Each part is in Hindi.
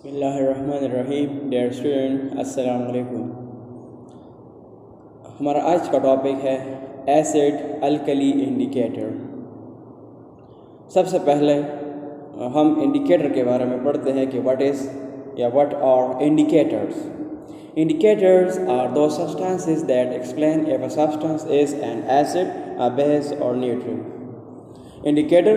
बिस्मिल्लाहिर्रहमानिर्रहीम। डियर स्टूडेंट, अस्सलाम वालेकुम। हमारा आज का टॉपिक है एसिड अल्कली इंडिकेटर। सबसे पहले हम इंडिकेटर के बारे में पढ़ते हैं कि what are indicators. Indicators are those substances that explain if a substance is an acid, a base or neutral. Indicator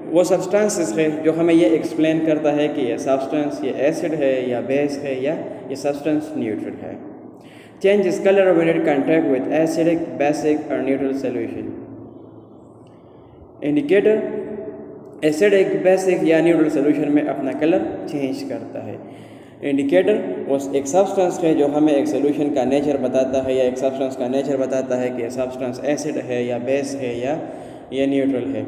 वो सब्सटेंसेस है जो हमें ये एक्सप्लेन करता है कि ये सब्सटेंस ये एसिड है या बेस है या ये सब्सटेंस न्यूट्रल है। Change is colour when it contact with acidic, basic और neutral solution. Indicator acidic, basic या न्यूट्रल सॉल्यूशन में अपना कलर चेंज करता है। इंडिकेटर वो एक सब्सटेंस है जो हमें एक सॉल्यूशन का नेचर बताता है या एक सब्सटेंस का नेचर बताता है कि ये सब्सटेंस एसिड है या बेस है या ये न्यूट्रल है।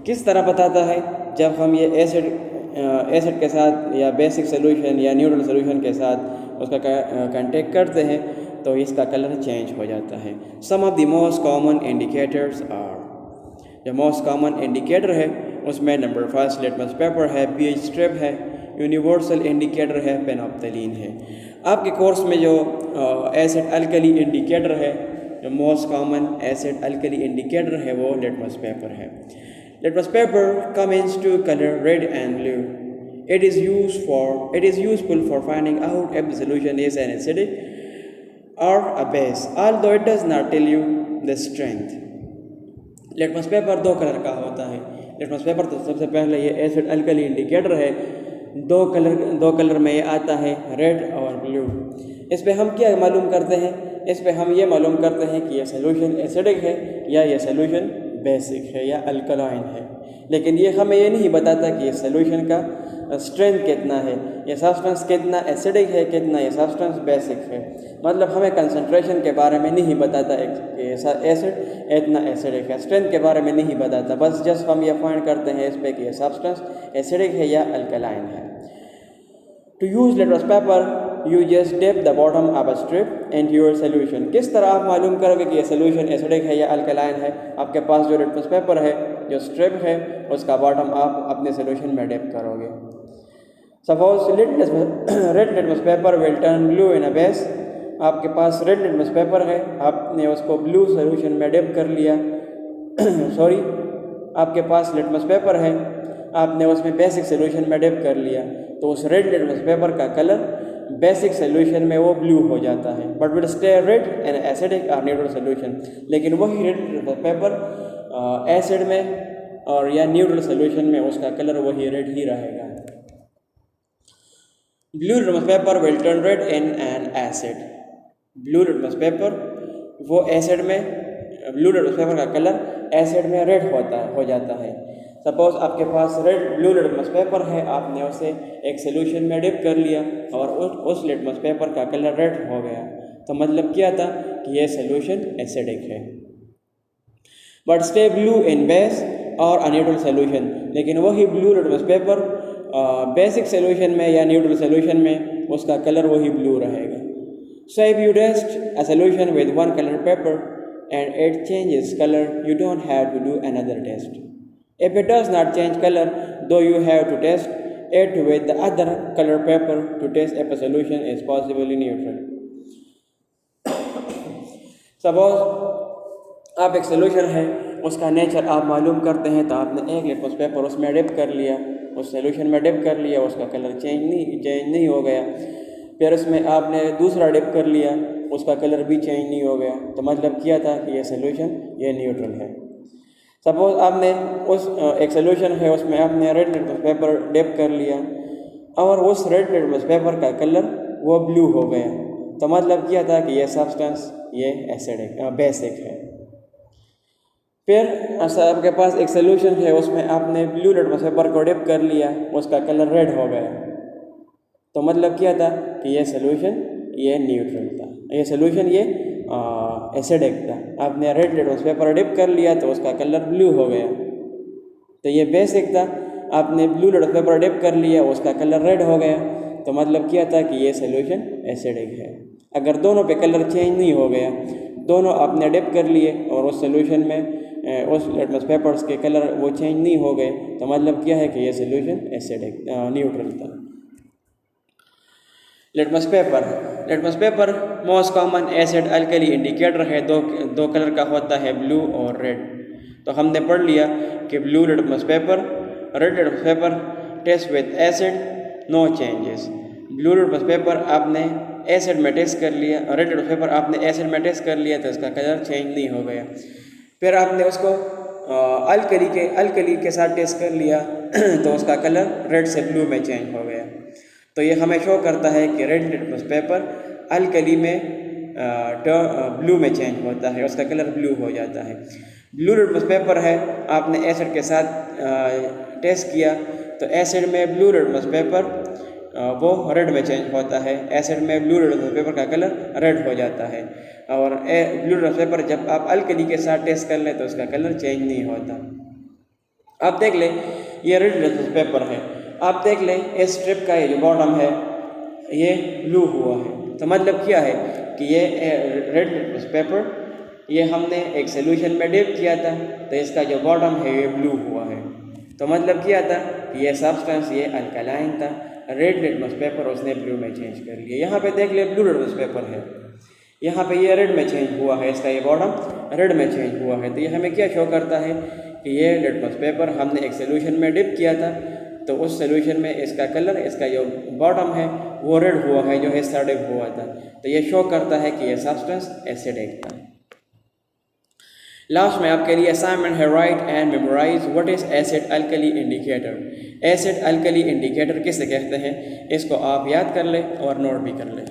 किस तरह बताता है? जब हम ये एसिड के साथ या बेसिक सॉल्यूशन या न्यूट्रल सॉल्यूशन के साथ उसका कांटेक्ट करते हैं तो इसका कलर चेंज हो जाता है। Some of the most common indicators are, जो मोस्ट कॉमन इंडिकेटर है उसमें नंबर फर्स्ट लिटमस पेपर है, pH स्ट्रिप है, यूनिवर्सल इंडिकेटर है, पेनोप्थलीन है। आपके कोर्स में जो एसिड अल्कली इंडिकेटर है, जो most common acid alkali indicator है वो लिटमस पेपर है। Litmus paper comes to color red and blue. It is useful for finding out if the solution is an acidic or a base, although it does not tell you the strength. Litmus paper दो कलर का होता है। लिटमस पेपर तो सबसे पहले ये एसिड अल्कली इंडिकेटर है। दो कलर में ये आता है, रेड और ब्लू। इस पे हम क्या मालूम करते हैं? इस पे हम ये मालूम करते हैं कि ये सॉल्यूशन एसिडिक है या ये सॉल्यूशन बेसिक है या अल्कलाइन है। लेकिन ये हमें ये नहीं बताता कि ये सॉल्यूशन का स्ट्रेंथ कितना है, ये सब्सटेंस कितना एसिडिक है, कितना ये सब्सटेंस बेसिक है। मतलब हमें कंसंट्रेशन के बारे में नहीं बताता कि एसिड इतना एसिडिक है, स्ट्रेंथ के बारे में नहीं बताता। बस जस्ट हम ये फाइंड करते हैं इस पर कि ये सब्सटेंस एसिडिक है या अल्कलाइन है। To use litmus paper you just dip the bottom of a strip into your solution. किस तरह आप मालूम करोगे कि ये सॉल्यूशन एसिडिक है या अल्कलाइन है? आपके पास जो लिटमस पेपर है, जो स्ट्रिप है, उसका बॉटम आप अपने सॉल्यूशन में डिप करोगे। Suppose red litmus paper will turn blue in a base. आपके पास रेड लिटमस पेपर है, आपने उसको ब्लू सॉल्यूशन में डिप कर लिया सॉरी आपके पास लिटमस पेपर है, आपने उसमें बेसिक सॉल्यूशन में डिप कर लिया, तो उस रेड लिटमस पेपर का कलर बेसिक सॉल्यूशन में वो ब्लू हो जाता है, but will stay red in acidic और न्यूट्रल सॉल्यूशन। लेकिन वही रेड लिटमस पेपर एसिड में और या न्यूट्रल सॉल्यूशन में उसका कलर वही रेड ही रहेगा। Blue litmus paper will turn red in an acid. Blue litmus paper वो एसिड में, ब्लू लिटमस पेपर का कलर एसिड में रेड हो जाता है। सपोज आपके पास ब्लू लिटमस पेपर है, आपने उसे एक सॉल्यूशन में डिप कर लिया और उस लिटमस पेपर का कलर रेड हो गया, तो मतलब क्या था कि ये सॉल्यूशन एसिडिक है। But stay blue in base और अ न्यूट्रल सॉल्यूशन। लेकिन वही blue litmus paper basic solution में या न्यूट्रल सॉल्यूशन में उसका कलर वही ब्लू रहेगा। So if you test a solution with one colour paper and it changes color, you don't have to do another test. If it does not change color, though, you have to test it with the other color paper to test if a solution is possibly neutral. Suppose आप एक सॉल्यूशन है, उसका नेचर आप मालूम करते हैं, तो आपने एक लिटमस पेपर उसमें डिप कर लिया, उस सॉल्यूशन में डिप कर लिया, उसका कलर चेंज नहीं हो गया। फिर उसमें आपने दूसरा डिप कर लिया, उसका कलर भी चेंज नहीं हो गया, तो मतलब क्या था कि ये सॉल्यूशन ये न्यूट्रल है। सपोज आपने एक सॉल्यूशन है, उसमें आपने रेड लिटमस पेपर डिप कर लिया और उस रेड लिटमस पेपर का कलर वो ब्लू हो गया, तो मतलब क्या था कि ये सब्सटेंस ये एसिडिक बेसिक है। फिर आपके पास एक सॉल्यूशन है, उसमें आपने ब्लू लिटमस पेपर को डिप कर लिया, उसका कलर रेड हो गया, तो मतलब क्या था कि ये सॉल्यूशन ये न्यूट्रल था, ये सॉल्यूशन ये एसिडिक था। आपने रेड लिटमस पेपर डिप कर लिया तो उसका कलर ब्लू हो गया, तो ये बेसिक था। आपने ब्लू लिटमस पेपर डिप कर लिया, उसका कलर रेड हो गया, तो मतलब क्या था कि ये सॉल्यूशन एसिडिक है। अगर दोनों पे कलर चेंज नहीं हो गया, दोनों आपने डिप कर लिए और उस सॉल्यूशन में उस लिटमस पेपर्स के कलर वो चेंज नहीं हो गए, तो मतलब क्या है कि ये सॉल्यूशन एसिडिक न्यूट्रल था। Litmus paper most common acid alkali indicator है। दो कलर का होता है, ब्लू और रेड। तो हमने पढ़ लिया कि blue litmus paper, red litmus paper, test with acid, no changes. Blue litmus paper आपने एसिड में टेस्ट कर लिया और रेड लिटमस पेपर आपने एसिड में टेस्ट कर लिया तो इसका कलर चेंज नहीं हो गया। फिर आपने उसको अल्कली के साथ टेस्ट कर लिया तो उसका कलर रेड से ब्लू में चेंज हो गया। तो ये हमें शो करता है कि रेड लिटमस पेपर अल्कली में ब्लू में चेंज होता है, उसका कलर ब्लू हो जाता है। ब्लू लिटमस पेपर है, आपने एसिड के साथ टेस्ट किया तो एसिड में ब्लू लिटमस पेपर वो रेड में चेंज होता है। एसिड में ब्लू लिटमस पेपर का कलर रेड हो जाता है। और ब्लू लिटमस पेपर जब आप अल्कली के साथ टेस्ट कर लें तो उसका कलर चेंज नहीं होता। आप देख लें ये रेड लिटमस पेपर है, आप देख लें इस स्ट्रिप का ये जो बॉटम है ये ब्लू हुआ है। तो मतलब क्या है कि ये रेड लिटमस पेपर ये हमने एक सोल्यूशन में डिप किया था तो इसका जो बॉटम है ये ब्लू हुआ है। तो मतलब क्या था कि ये सब्सटेंस ये अल्कलाइन था, रेड लिटमस पेपर उसने ब्लू में चेंज कर लिया। यहाँ पे देख ले ब्लू लिटमस पेपर है, यहाँ पे ये रेड में चेंज हुआ है, इसका ये बॉटम रेड में चेंज हुआ है। तो ये हमें क्या शो करता है कि ये लिटमस पेपर हमने एक सोल्यूशन में डिप किया था तो उस सोल्यूशन में इसका कलर, इसका जो बॉटम है वो रेड हुआ है जो हिस्सा डिप हुआ था। तो ये शो करता है कि ये सब्सटेंस एसिडिक था। लास्ट में आपके लिए असाइनमेंट है, write and memorise what is acid alkali indicator. Acid alkali indicator किसे कहते हैं इसको आप याद कर लें और नोट भी कर लें।